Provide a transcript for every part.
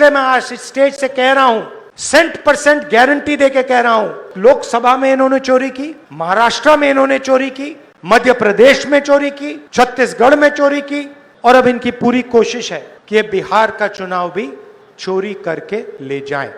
मैं आज स्टेज से कह रहा हूं, 100% गारंटी देके कह रहा हूं, लोकसभा में इन्होंने चोरी की, महाराष्ट्र में इन्होंने चोरी की, मध्य प्रदेश में चोरी की, छत्तीसगढ़ में चोरी की, और अब इनकी पूरी कोशिश है कि ये बिहार का चुनाव भी चोरी करके ले जाएं।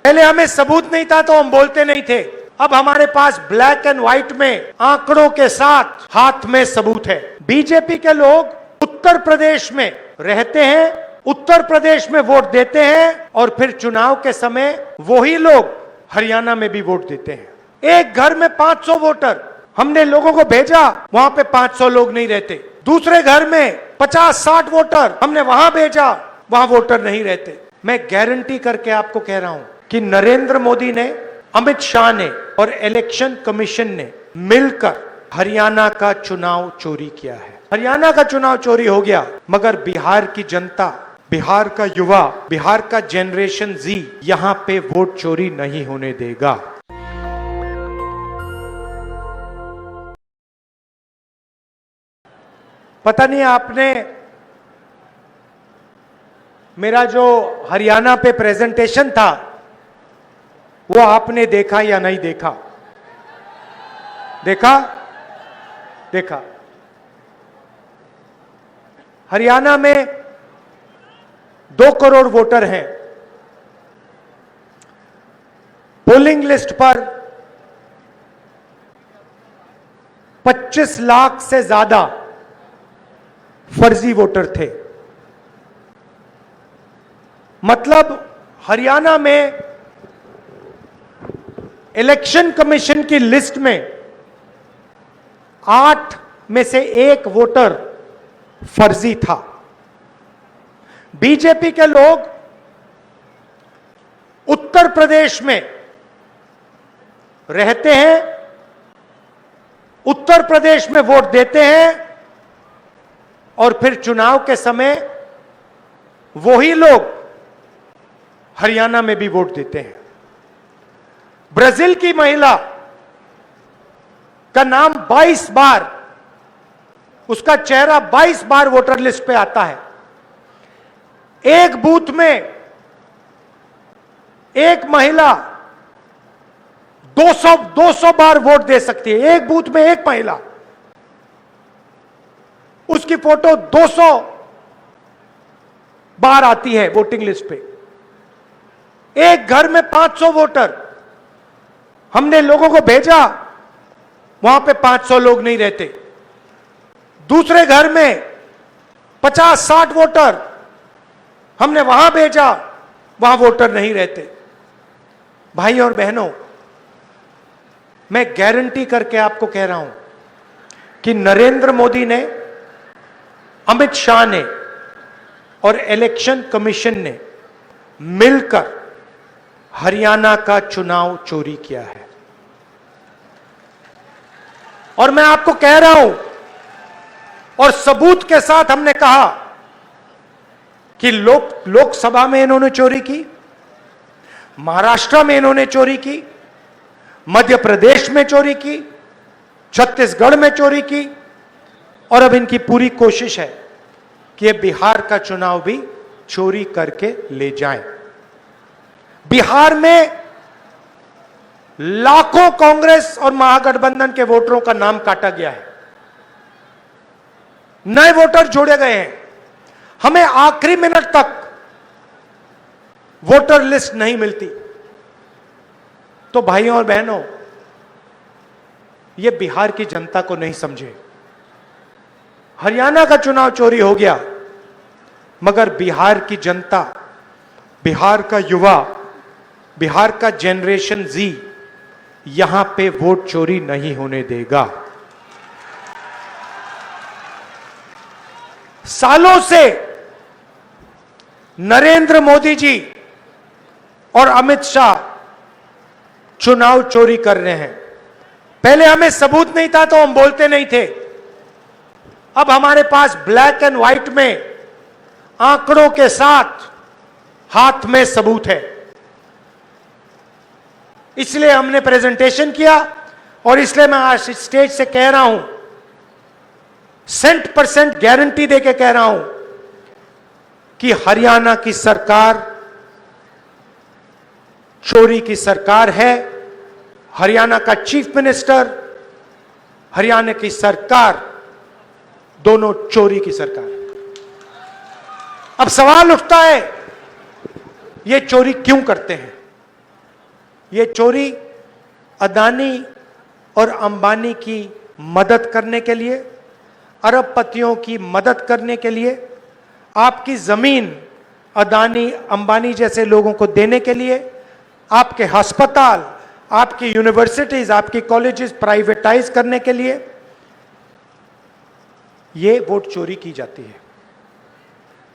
पहले हमें सबूत नहीं था तो हम बोलते नहीं थे, अब हमारे पास ब्लैक एंड व्हाइट में आंकड़ों के साथ हाथ में सबूत है। बीजेपी के लोग उत्तर प्रदेश में रहते हैं, उत्तर प्रदेश में वोट देते हैं, और फिर चुनाव के समय वही लोग हरियाणा में भी वोट देते हैं। एक घर में 500 वोटर, हमने लोगों को भेजा, वहां पे 500 लोग नहीं रहते। दूसरे घर में 50-60 वोटर, हमने वहां भेजा, वहां वोटर नहीं रहते। मैं गारंटी करके आपको कह रहा हूं कि नरेंद्र मोदी ने, अमित शाह ने और इलेक्शन कमीशन ने मिलकर हरियाणा का चुनाव चोरी किया है। हरियाणा का चुनाव चोरी हो गया, मगर बिहार की जनता, बिहार का युवा, बिहार का जनरेशन जी यहां पे वोट चोरी नहीं होने देगा। पता नहीं आपने मेरा जो हरियाणा पे प्रेजेंटेशन था वो आपने देखा या नहीं देखा? देखा? देखा। हरियाणा में 2 करोड़ वोटर हैं। पोलिंग लिस्ट पर 25 लाख से ज्यादा फर्जी वोटर थे। मतलब हरियाणा में इलेक्शन कमीशन की लिस्ट में 8 में से 1 वोटर फर्जी था। बीजेपी के लोग उत्तर प्रदेश में रहते हैं, उत्तर प्रदेश में वोट देते हैं, और फिर चुनाव के समय वही लोग हरियाणा में भी वोट देते हैं। ब्राजील की महिला का नाम 22 बार, उसका चेहरा 22 बार वोटर लिस्ट पे आता है। एक बूथ में एक महिला 200 बार वोट दे सकती है। एक बूथ में एक महिला, उसकी फोटो 200 बार आती है वोटिंग लिस्ट पे। एक घर में 500 वोटर, हमने लोगों को भेजा, वहां पे 500 लोग नहीं रहते। दूसरे घर में 50-60 वोटर, हमने वहां भेजा, वहां वोटर नहीं रहते। भाई और बहनों, मैं गारंटी करके आपको कह रहा हूं कि नरेंद्र मोदी ने, अमित शाह ने और इलेक्शन कमीशन ने मिलकर हरियाणा का चुनाव चोरी किया है। और मैं आपको कह रहा हूं, और सबूत के साथ हमने कहा कि लोकसभा में इन्होंने चोरी की, महाराष्ट्र में इन्होंने चोरी की, मध्य प्रदेश में चोरी की, छत्तीसगढ़ में चोरी की, और अब इनकी पूरी कोशिश है कि ये बिहार का चुनाव भी चोरी करके ले जाएं। बिहार में लाखों कांग्रेस और महागठबंधन के वोटरों का नाम काटा गया है, नए वोटर जोड़े गए हैं। हमें आखिरी मिनट तक वोटर लिस्ट नहीं मिलती। तो भाइयों और बहनों, यह बिहार की जनता को नहीं समझे। हरियाणा का चुनाव चोरी हो गया, मगर बिहार की जनता, बिहार का युवा, बिहार का जनरेशन जी यहां पे वोट चोरी नहीं होने देगा। सालों से नरेंद्र मोदी जी और अमित शाह चुनाव चोरी कर रहे हैं। पहले हमें सबूत नहीं था तो हम बोलते नहीं थे, अब हमारे पास ब्लैक एंड व्हाइट में आंकड़ों के साथ हाथ में सबूत है। इसलिए हमने प्रेजेंटेशन किया, और इसलिए मैं आज स्टेज से कह रहा हूं, 100% गारंटी देके कह रहा हूं कि हरियाणा की सरकार चोरी की सरकार है। हरियाणा का चीफ मिनिस्टर, हरियाणा की सरकार, दोनों चोरी की सरकार। अब सवाल उठता है, ये चोरी क्यों करते हैं? ये चोरी अदानी और अंबानी की मदद करने के लिए, अरबपतियों की मदद करने के लिए, आपकी जमीन अदानी अंबानी जैसे लोगों को देने के लिए, आपके अस्पताल, आपकी यूनिवर्सिटीज, आपकी कॉलेजेस प्राइवेटाइज करने के लिए ये वोट चोरी की जाती है।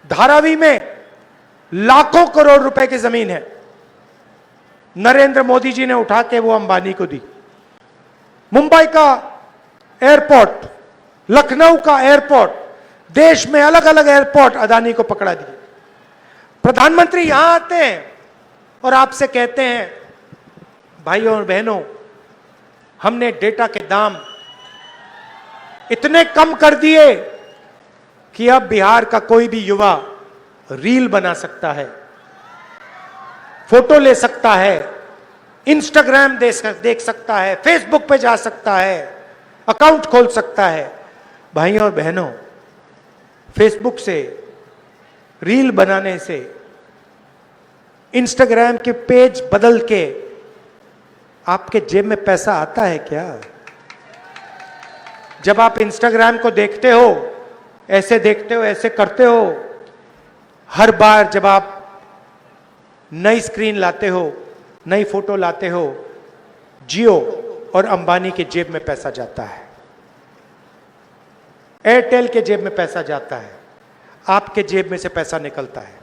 धारावी में लाखों करोड़ रुपए की जमीन है, नरेंद्र मोदी जी ने उठा के वो अंबानी को दी। मुंबई का एयरपोर्ट, लखनऊ का एयरपोर्ट, देश में अलग अलग एयरपोर्ट अदानी को पकड़ा दिए। प्रधानमंत्री यहां आते हैं और आपसे कहते हैं, भाइयों और बहनों, हमने डेटा के दाम इतने कम कर दिए कि अब बिहार का कोई भी युवा रील बना सकता है, फोटो ले सकता है, इंस्टाग्राम देख सकता है, फेसबुक पे जा सकता है, अकाउंट खोल सकता है। भाइयों और बहनों, फेसबुक से, रील बनाने से, इंस्टाग्राम के पेज बदल के आपके जेब में पैसा आता है क्या? जब आप इंस्टाग्राम को देखते हो, ऐसे देखते हो, ऐसे करते हो, हर बार जब आप नई स्क्रीन लाते हो, नई फोटो लाते हो, जियो और अंबानी के जेब में पैसा जाता है, एयरटेल के जेब में पैसा जाता है, आपके जेब में से पैसा निकलता है।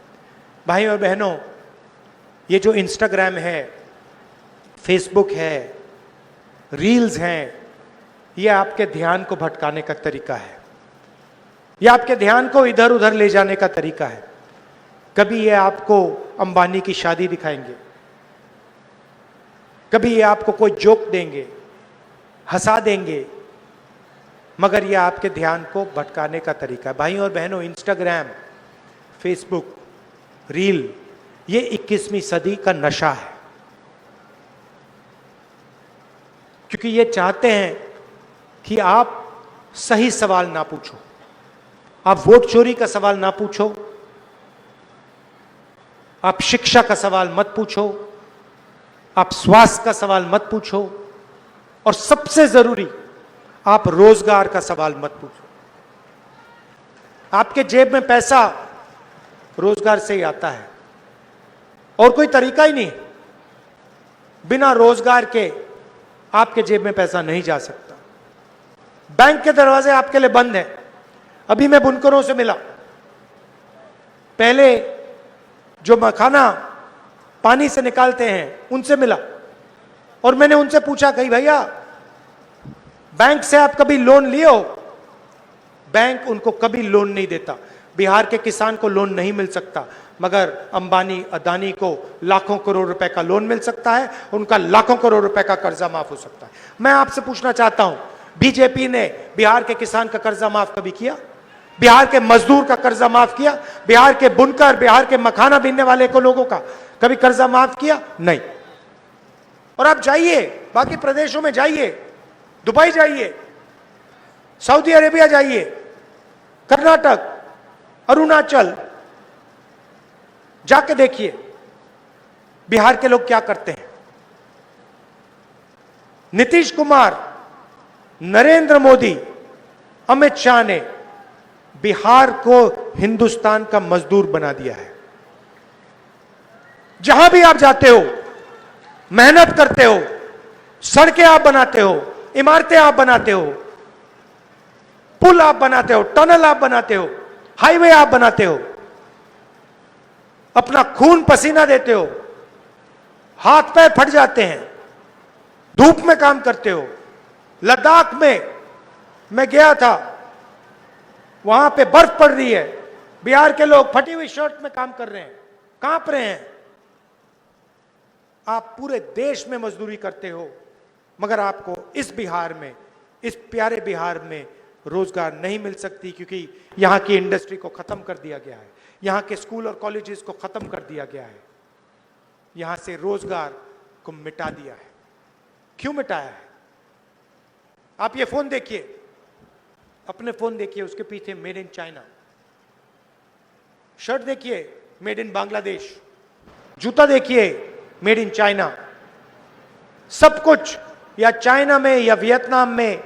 भाइयों और बहनों, ये जो इंस्टाग्राम है, फेसबुक है, रील्स हैं, ये आपके ध्यान को भटकाने का तरीका है, ये आपके ध्यान को इधर उधर ले जाने का तरीका है। कभी ये आपको अंबानी की शादी दिखाएंगे, कभी ये आपको कोई जोक देंगे, हंसा देंगे, मगर ये आपके ध्यान को भटकाने का तरीका है। भाइयों और बहनों, इंस्टाग्राम, फेसबुक, रील, ये 21वीं सदी का नशा है, क्योंकि ये चाहते हैं कि आप सही सवाल ना पूछो, आप वोट चोरी का सवाल ना पूछो, आप शिक्षा का सवाल मत पूछो, आप स्वास्थ्य का सवाल मत पूछो, और सबसे जरूरी, आप रोजगार का सवाल मत पूछो। आपके जेब में पैसा रोजगार से ही आता है, और कोई तरीका ही नहीं। बिना रोजगार के आपके जेब में पैसा नहीं जा सकता। बैंक के दरवाजे आपके लिए बंद हैं। अभी मैं बुनकरों से मिला, पहले जो मखाना पानी से निकालते हैं उनसे मिला, और मैंने उनसे पूछा, कहीं भैया बैंक से आप कभी लोन लिए हो? बैंक उनको कभी लोन नहीं देता। बिहार के किसान को लोन नहीं मिल सकता, मगर अंबानी अदानी को लाखों करोड़ रुपए का लोन मिल सकता है, उनका लाखों करोड़ रुपए का कर्जा माफ हो सकता है। मैं आपसे पूछना चाहता हूं, बीजेपी ने बिहार के किसान का कर्जा माफ कभी किया? बिहार के मजदूर का कर्जा माफ किया? बिहार के बुनकर, बिहार के मखाना बीनने वाले को लोगों का कभी कर्जा माफ किया? नहीं। और आप जाइए, बाकी प्रदेशों में जाइए, दुबई जाइए, सऊदी अरेबिया जाइए, कर्नाटक, अरुणाचल, जाके देखिए बिहार के लोग क्या करते हैं। नीतीश कुमार, नरेंद्र मोदी, अमित शाह ने बिहार को हिंदुस्तान का मजदूर बना दिया है। जहां भी आप जाते हो, मेहनत करते हो, सड़कें आप बनाते हो, इमारतें आप बनाते हो, पुल आप बनाते हो, टनल आप बनाते हो, हाईवे आप बनाते हो, अपना खून पसीना देते हो, हाथ पैर फट जाते हैं, धूप में काम करते हो। लद्दाख में मैं गया था, वहां पे बर्फ पड़ रही है, बिहार के लोग फटी हुई शर्ट में काम कर रहे हैं, कांप रहे हैं। आप पूरे देश में मजदूरी करते हो, मगर आपको इस बिहार में, इस प्यारे बिहार में रोजगार नहीं मिल सकती, क्योंकि यहां की इंडस्ट्री को खत्म कर दिया गया है, यहां के स्कूल और कॉलेजेस को खत्म कर दिया गया है। यहां से रोजगार को मिटा दिया है। क्यों मिटाया है? आप ये फोन देखिए, अपने फोन देखिए, उसके पीछे मेड इन चाइना, शर्ट देखिए मेड इन बांग्लादेश, जूता देखिए मेड इन चाइना। सब कुछ या चाइना में या वियतनाम में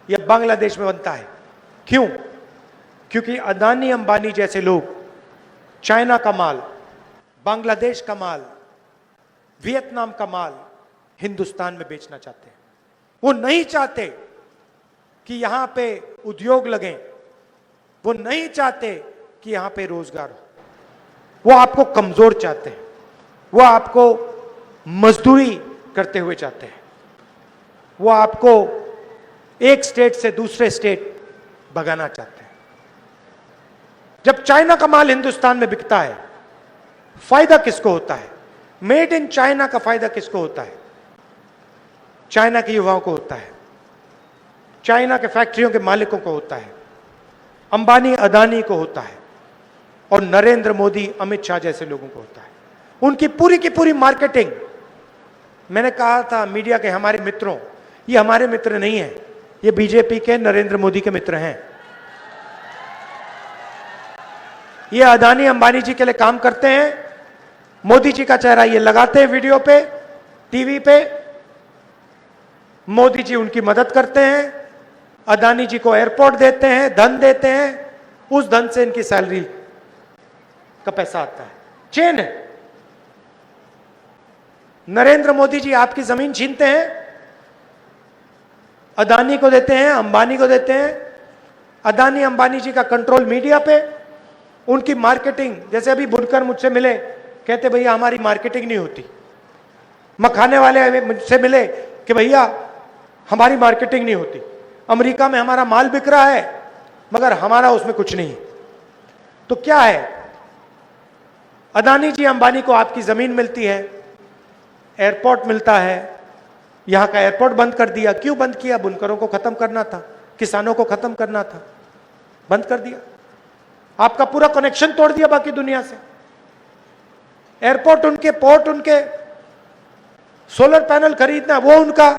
या बांग्लादेश में बनता है। क्यों? क्योंकि अदानी अंबानी जैसे लोग चाइना का माल, बांग्लादेश का माल, वियतनाम का माल हिंदुस्तान में बेचना चाहते हैं। वो नहीं चाहते कि यहां पे उद्योग लगें, वो नहीं चाहते कि यहां पे रोजगार हो, वो आपको कमजोर चाहते हैं, वो आपको मजदूरी करते हुए चाहते हैं, वो आपको एक स्टेट से दूसरे स्टेट भगाना चाहते हैं। जब चाइना का माल हिंदुस्तान में बिकता है, फायदा किसको होता है? मेड इन चाइना का फायदा किसको होता है? चाइना के युवाओं को होता है, चाइना के फैक्ट्रियों के मालिकों को होता है, अंबानी अदानी को होता है, और नरेंद्र मोदी अमित शाह जैसे लोगों को होता है। उनकी पूरी की पूरी मार्केटिंग, मैंने कहा था मीडिया के हमारे मित्रों, ये हमारे मित्र नहीं है, ये बीजेपी के नरेंद्र मोदी के मित्र हैं। ये अदानी अंबानी जी के लिए काम करते हैं। मोदी जी का चेहरा ये लगाते हैं वीडियो पे, टीवी पे, मोदी जी उनकी मदद करते हैं, अदानी जी को एयरपोर्ट देते हैं, धन देते हैं, उस धन से इनकी सैलरी का पैसा आता है। चेन है। नरेंद्र मोदी जी आपकी जमीन छीनते हैं, अदानी को देते हैं, अंबानी को देते हैं। अदानी अंबानी जी का कंट्रोल मीडिया पे, उनकी मार्केटिंग। जैसे अभी बुनकर मुझसे मिले, कहते भैया हमारी मार्केटिंग नहीं होती। मखाने वाले मुझसे मिले कि भैया हमारी मार्केटिंग नहीं होती, अमेरिका में हमारा माल बिक रहा है मगर हमारा उसमें कुछ नहीं। तो क्या है, अदानी जी अंबानी को आपकी जमीन मिलती है, एयरपोर्ट मिलता है, यहां का एयरपोर्ट बंद कर दिया। क्यों बंद किया? बुनकरों को खत्म करना था, किसानों को खत्म करना था, बंद कर दिया। आपका पूरा कनेक्शन तोड़ दिया बाकी दुनिया से। एयरपोर्ट उनके, पोर्ट उनके, सोलर पैनल खरीदना वो उनका,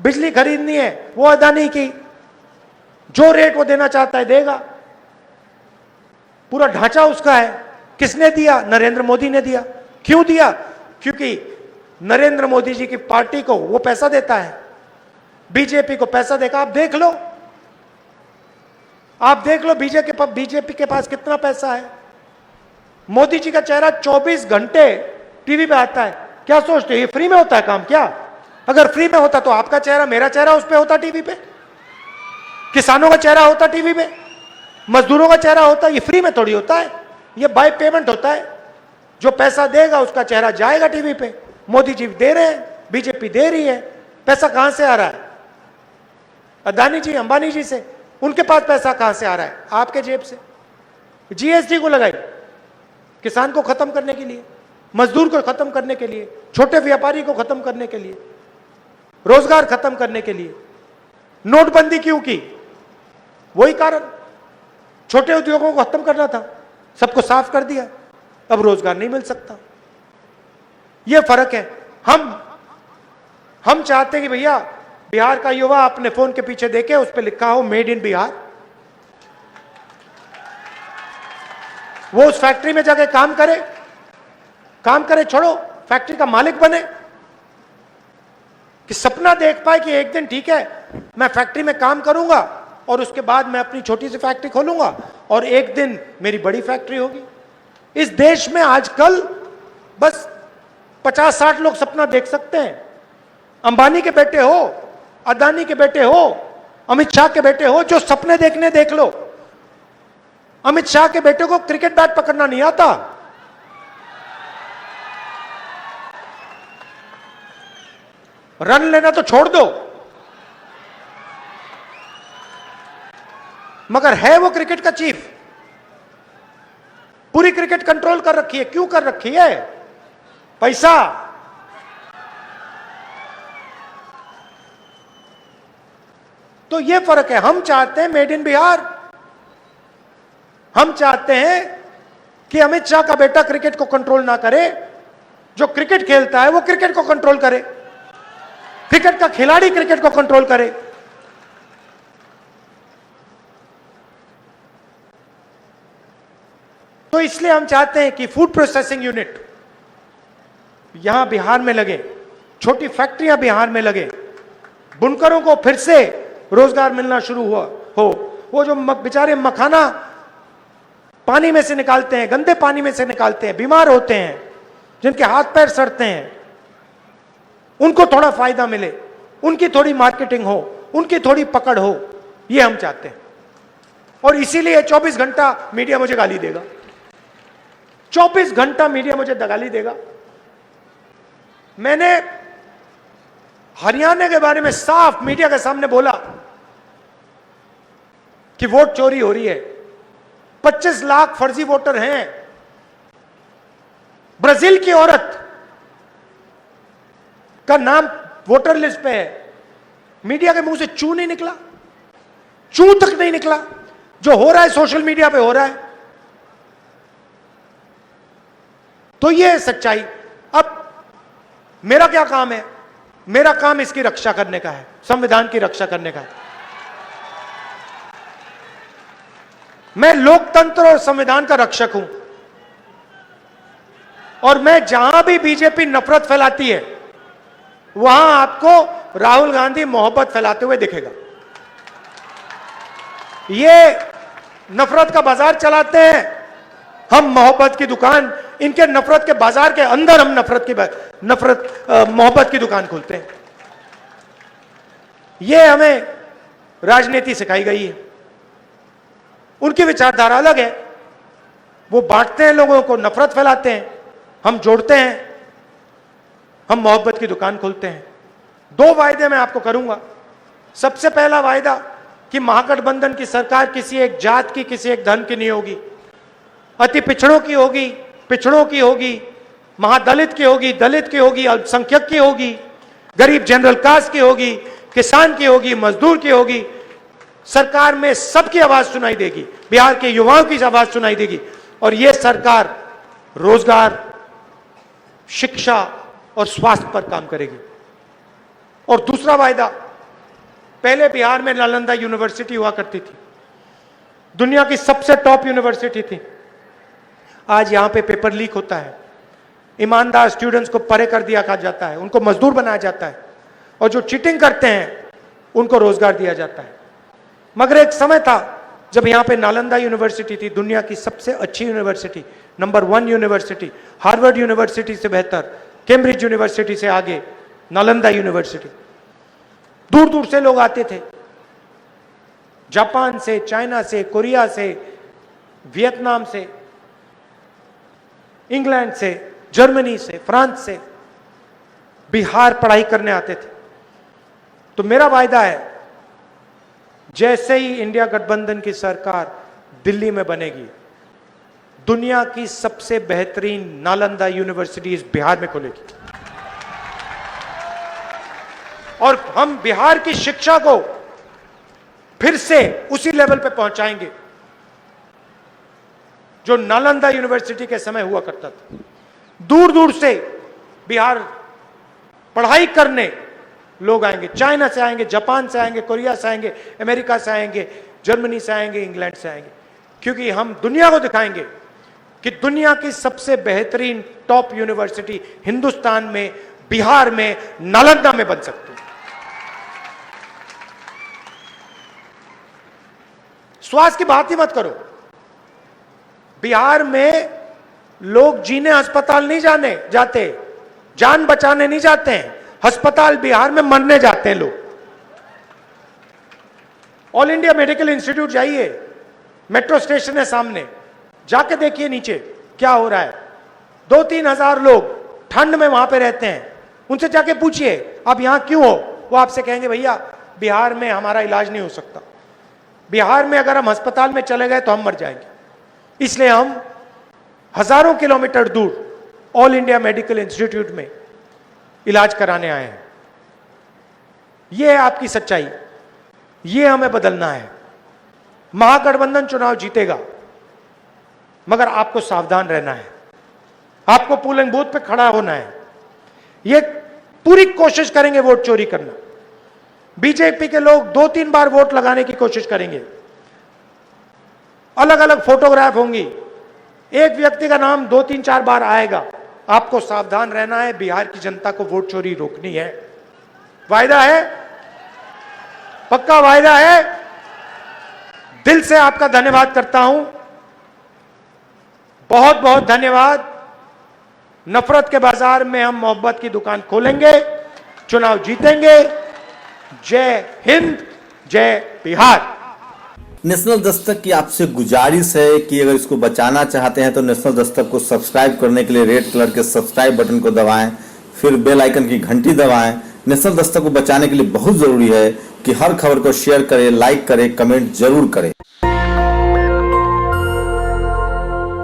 बिजली खरीदनी है वो अदानी की, जो रेट वो देना चाहता है देगा, पूरा ढांचा उसका है। किसने दिया? नरेंद्र मोदी ने दिया। क्यों दिया? क्योंकि नरेंद्र मोदी जी की पार्टी को वो पैसा देता है, बीजेपी को पैसा देगा। आप देख लो, आप देख लो बीजेपी के पास कितना पैसा है। मोदी जी का चेहरा 24 घंटे टीवी पे आता है। क्या सोचते हो ये फ्री में होता है काम क्या? अगर फ्री में होता तो आपका चेहरा, मेरा चेहरा उस पे होता टीवी पे, किसानों का चेहरा होता टीवी पे, मजदूरों का चेहरा होता। ये फ्री में थोड़ी होता है, ये बाय पेमेंट होता है। जो पैसा देगा उसका चेहरा जाएगा टीवी पे। मोदी जी दे रहे हैं, बीजेपी दे रही है। पैसा कहां से आ रहा है? अदानी जी अंबानी जी से। उनके पास पैसा कहां से आ रहा है? आपके जेब से। जीएसटी को लगाई किसान को खत्म करने के लिए, मजदूर को खत्म करने के लिए, छोटे व्यापारी को खत्म करने के लिए, रोजगार खत्म करने के लिए। नोटबंदी क्यों की? वही कारण, छोटे उद्योगों को खत्म करना था, सबको साफ कर दिया, अब रोजगार नहीं मिल सकता। यह फर्क है। हम चाहते हैं कि भैया बिहार का युवा अपने फोन के पीछे देखे, उस पर लिखा हो मेड इन बिहार, वो उस फैक्ट्री में जाके काम करे, छोड़ो फैक्ट्री का मालिक बने, कि सपना देख पाए कि एक दिन ठीक है मैं फैक्ट्री में काम करूंगा और उसके बाद मैं अपनी छोटी सी फैक्ट्री खोलूंगा और एक दिन मेरी बड़ी फैक्ट्री होगी। इस देश में आजकल बस 50-60 लोग सपना देख सकते हैं। अंबानी के बेटे हो, अदानी के बेटे हो, अमित शाह के बेटे हो, जो सपने देखने देख लो। अमित शाह के बेटे को क्रिकेट बैट पकड़ना नहीं आता, रन लेना तो छोड़ दो, मगर है वो क्रिकेट का चीफ। पूरी क्रिकेट कंट्रोल कर रखी है। क्यों कर रखी है? पैसा। तो ये फर्क है। हम चाहते हैं मेड इन बिहार। हम चाहते हैं कि अमित शाह का बेटा क्रिकेट को कंट्रोल ना करे, जो क्रिकेट खेलता है वो क्रिकेट को कंट्रोल करे, क्रिकेट का खिलाड़ी क्रिकेट को कंट्रोल करे। तो इसलिए हम चाहते हैं कि फूड प्रोसेसिंग यूनिट यहां बिहार में लगे, छोटी फैक्ट्रियां बिहार में लगे, बुनकरों को फिर से रोजगार मिलना शुरू हो। वो जो बेचारे मखाना पानी में से निकालते हैं, गंदे पानी में से निकालते हैं, बीमार होते हैं, जिनके हाथ पैर सड़ते हैं, उनको थोड़ा फायदा मिले, उनकी थोड़ी मार्केटिंग हो, उनकी थोड़ी पकड़ हो, ये हम चाहते हैं। और इसीलिए 24 घंटा मीडिया मुझे गाली देगा, 24 घंटा मीडिया मुझे गाली देगा। मैंने हरियाणा के बारे में साफ मीडिया के सामने बोला कि वोट चोरी हो रही है, 25 लाख फर्जी वोटर हैं। ब्राजील की औरत का नाम वोटर लिस्ट पे है, मीडिया के मुंह से चू नहीं निकला, चू तक नहीं निकला। जो हो रहा है सोशल मीडिया पे हो रहा है। तो ये है सच्चाई। अब मेरा क्या काम है? मेरा काम इसकी रक्षा करने का है, संविधान की रक्षा करने का है। मैं लोकतंत्र और संविधान का रक्षक हूं, और मैं जहां भी बीजेपी नफरत फैलाती है वहां आपको राहुल गांधी मोहब्बत फैलाते हुए दिखेगा। ये नफरत का बाजार चलाते हैं, हम मोहब्बत की दुकान, इनके नफरत के बाजार के अंदर हम मोहब्बत की दुकान खोलते हैं। ये हमें राजनीति सिखाई गई है। उनकी विचारधारा अलग है, वो बांटते हैं लोगों को, नफरत फैलाते हैं, हम जोड़ते हैं, हम मोहब्बत की दुकान खोलते हैं। 2 वायदे मैं आपको करूंगा। सबसे पहला वायदा कि महागठबंधन की सरकार किसी एक जात की, किसी एक धर्म की नहीं होगी, अति पिछड़ों की होगी, पिछड़ों की होगी, महादलित की होगी, दलित की होगी, अल्पसंख्यक की होगी, गरीब जनरल कास्ट की होगी, किसान की होगी, मजदूर की होगी। सरकार में सबकी आवाज सुनाई देगी, बिहार के युवाओं की आवाज सुनाई देगी। और यह सरकार रोजगार, शिक्षा और स्वास्थ्य पर काम करेगी। और दूसरा वायदा, पहले बिहार में नालंदा यूनिवर्सिटी हुआ करती थी, दुनिया की सबसे टॉप यूनिवर्सिटी थी। आज यहां पे पेपर लीक होता है, ईमानदार स्टूडेंट्स को परे कर दिया जाता है, उनको मजदूर बनाया जाता है, और जो चीटिंग करते हैं उनको रोजगार दिया जाता है। मगर एक समय था जब यहां पे नालंदा यूनिवर्सिटी थी, दुनिया की सबसे अच्छी university, number 1 university, Harvard university से बेहतर, कैम्ब्रिज यूनिवर्सिटी से आगे नालंदा यूनिवर्सिटी। दूर दूर से लोग आते थे, जापान से, चाइना से, कोरिया से, वियतनाम से, इंग्लैंड से, जर्मनी से, फ्रांस से बिहार पढ़ाई करने आते थे। तो मेरा वायदा है, जैसे ही इंडिया गठबंधन की सरकार दिल्ली में बनेगी, दुनिया की सबसे बेहतरीन नालंदा यूनिवर्सिटी इस बिहार में खुलेगी। और हम बिहार की शिक्षा को फिर से उसी लेवल पे पहुंचाएंगे जो नालंदा यूनिवर्सिटी के समय हुआ करता था। दूर दूर से बिहार पढ़ाई करने लोग आएंगे, चाइना से आएंगे, जापान से आएंगे, कोरिया से आएंगे, अमेरिका से आएंगे, जर्मनी से आएंगे, इंग्लैंड से आएंगे, क्योंकि हम दुनिया को दिखाएंगे कि दुनिया की सबसे बेहतरीन टॉप यूनिवर्सिटी हिंदुस्तान में, बिहार में, नालंदा में बन सकती है। स्वास्थ्य की बात ही मत करो, बिहार में लोग जीने अस्पताल नहीं जाते, जान बचाने नहीं जाते हैं, अस्पताल बिहार में मरने जाते हैं लोग। ऑल इंडिया मेडिकल इंस्टीट्यूट जाइए, मेट्रो स्टेशन है सामने, जाके देखिए नीचे क्या हो रहा है। 2-3 हजार लोग ठंड में वहां पे रहते हैं, उनसे जाके पूछिए आप यहां क्यों हो, वो आपसे कहेंगे भैया बिहार में हमारा इलाज नहीं हो सकता, बिहार में अगर हम अस्पताल में चले गए तो हम मर जाएंगे, इसलिए हम हजारों किलोमीटर दूर ऑल इंडिया मेडिकल इंस्टीट्यूट में इलाज कराने आए हैं। यह है आपकी सच्चाई, यह हमें बदलना है। महागठबंधन चुनाव जीतेगा, मगर आपको सावधान रहना है। आपको पोलिंग बूथ पे खड़ा होना है। ये पूरी कोशिश करेंगे वोट चोरी करना। बीजेपी के लोग 2-3 बार वोट लगाने की कोशिश करेंगे, अलग अलग फोटोग्राफ होंगी, एक व्यक्ति का नाम 2-3-4 बार आएगा। आपको सावधान रहना है, बिहार की जनता को वोट चोरी रोकनी है। वायदा है, पक्का वायदा है। दिल से आपका धन्यवाद करता हूं, बहुत बहुत धन्यवाद। नफरत के बाजार में हम मोहब्बत की दुकान खोलेंगे, चुनाव जीतेंगे। जय हिंद, जय बिहार। नेशनल दस्तक की आपसे गुजारिश है कि अगर इसको बचाना चाहते हैं तो नेशनल दस्तक को सब्सक्राइब करने के लिए रेड कलर के सब्सक्राइब बटन को दबाएं, फिर बेल आइकन की घंटी दबाएं। नेशनल दस्तक को बचाने के लिए बहुत जरूरी है कि हर खबर को शेयर करें, लाइक करें, कमेंट जरूर करें।